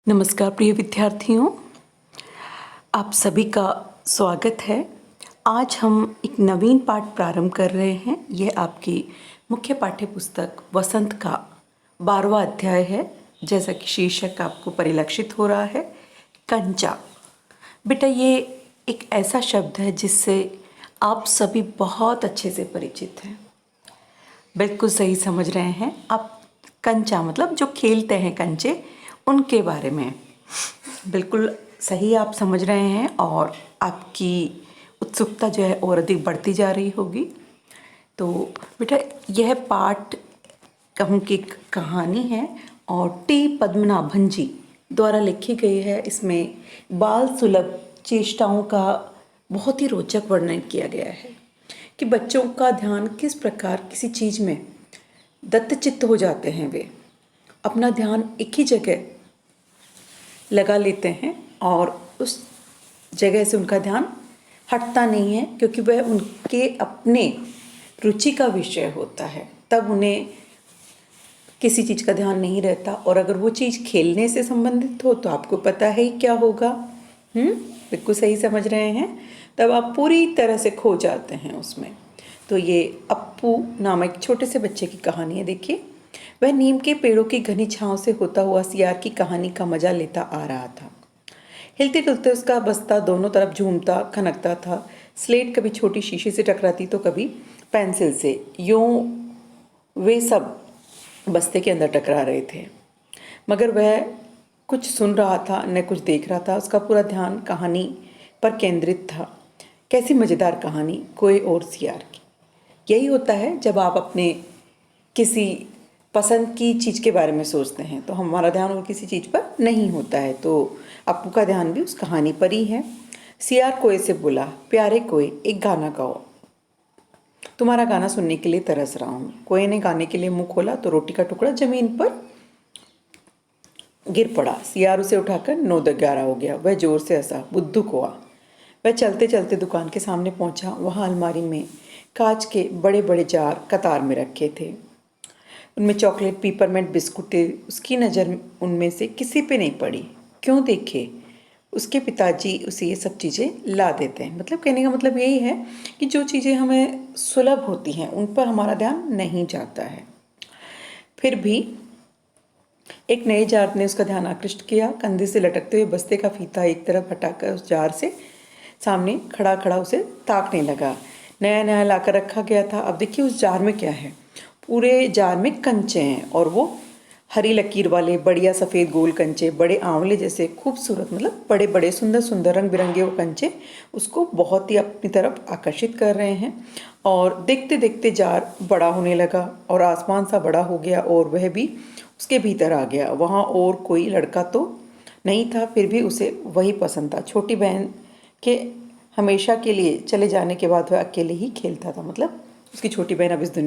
नमस्कार प्रिय विद्यार्थियों, आप सभी का स्वागत है। आज हम एक नवीन पाठ प्रारंभ कर रहे हैं। यह आपकी मुख्य पाठ्य पुस्तक वसंत का 12वां अध्याय है। जैसा कि शीर्षक आपको परिलक्षित हो रहा है, कंचा। बेटा, ये एक ऐसा शब्द है जिससे आप सभी बहुत अच्छे से परिचित हैं। बिल्कुल सही समझ रहे हैं आप। कंचा मतलब जो खेलते हैं कंचे, उनके बारे में बिल्कुल सही आप समझ रहे हैं और आपकी उत्सुकता जो है और अधिक बढ़ती जा रही होगी। तो बेटा, यह पाठ कहूँ कि एक कहानी है और टी पद्मनाभन जी द्वारा लिखी गई है। इसमें बाल सुलभ चेष्टाओं का बहुत ही रोचक वर्णन किया गया है कि बच्चों का ध्यान किस प्रकार किसी चीज़ में दत्तचित्त हो जाते हैं। वे अपना ध्यान एक ही जगह लगा लेते हैं और उस जगह से उनका ध्यान हटता नहीं है, क्योंकि वह उनके अपने रुचि का विषय होता है। तब उन्हें किसी चीज़ का ध्यान नहीं रहता, और अगर वो चीज़ खेलने से संबंधित हो तो आपको पता है ही क्या होगा। बिल्कुल सही समझ रहे हैं। तब आप पूरी तरह से खो जाते हैं उसमें। तो ये अप्पू नामक छोटे से बच्चे की कहानी है। देखिए, वह नीम के पेड़ों की घनी छांव से होता हुआ सियार की कहानी का मजा लेता आ रहा था। हिलते डुलते उसका बस्ता दोनों तरफ झूमता खनकता था। स्लेट कभी छोटी शीशे से टकराती तो कभी पेंसिल से। यूं वे सब बस्ते के अंदर टकरा रहे थे, मगर वह कुछ सुन रहा था न कुछ देख रहा था। उसका पूरा ध्यान कहानी पर केंद्रित था। कैसी मज़ेदार कहानी, कोई और सियार की। यही होता है जब आप अपने किसी पसंद की चीज़ के बारे में सोचते हैं तो हमारा ध्यान और किसी चीज़ पर नहीं होता है। तो अप्पू का ध्यान भी उस कहानी पर ही है। सियार कोए से बोला, प्यारे कोए, एक गाना गाओ, तुम्हारा गाना सुनने के लिए तरस रहा हूँ। कोए ने गाने के लिए मुंह खोला तो रोटी का टुकड़ा जमीन पर गिर पड़ा। सियार उसे उठाकर 9-11 हो गया। वह जोर से हंसा, बुद्धू कोआ। वह चलते चलते दुकान के सामने पहुंचा। वहां अलमारी में कांच के बड़े बड़े जार कतार में रखे थे। उनमें चॉकलेट, पीपरमेंट बिस्कुट थे। उसकी नज़र उनमें से किसी पे नहीं पड़ी। क्यों देखे, उसके पिताजी उसे ये सब चीज़ें ला देते हैं। मतलब कहने का मतलब यही है कि जो चीज़ें हमें सुलभ होती हैं उन पर हमारा ध्यान नहीं जाता है। फिर भी एक नए जार ने उसका ध्यान आकृष्ट किया। कंधे से लटकते हुए बस्ते का फीता एक तरफ हटाकर उस जार से सामने खड़ा खड़ा उसे ताकने लगा। नया नया लाकर रखा गया था। अब देखिए उस जार में क्या है। पूरे जार में कंचे हैं, और वो हरी लकीर वाले बढ़िया सफ़ेद गोल कंचे, बड़े आंवले जैसे खूबसूरत, मतलब बड़े बड़े सुंदर सुंदर रंग बिरंगे वो कंचे उसको बहुत ही अपनी तरफ आकर्षित कर रहे हैं। और देखते देखते जार बड़ा होने लगा और आसमान सा बड़ा हो गया, और वह भी उसके भीतर आ गया। वहाँ और कोई लड़का तो नहीं था, फिर भी उसे वही पसंद था। छोटी बहन के हमेशा के लिए चले जाने के बाद वह अकेले ही खेलता था। मतलब उसकी छोटी बहन अब इस दुनिया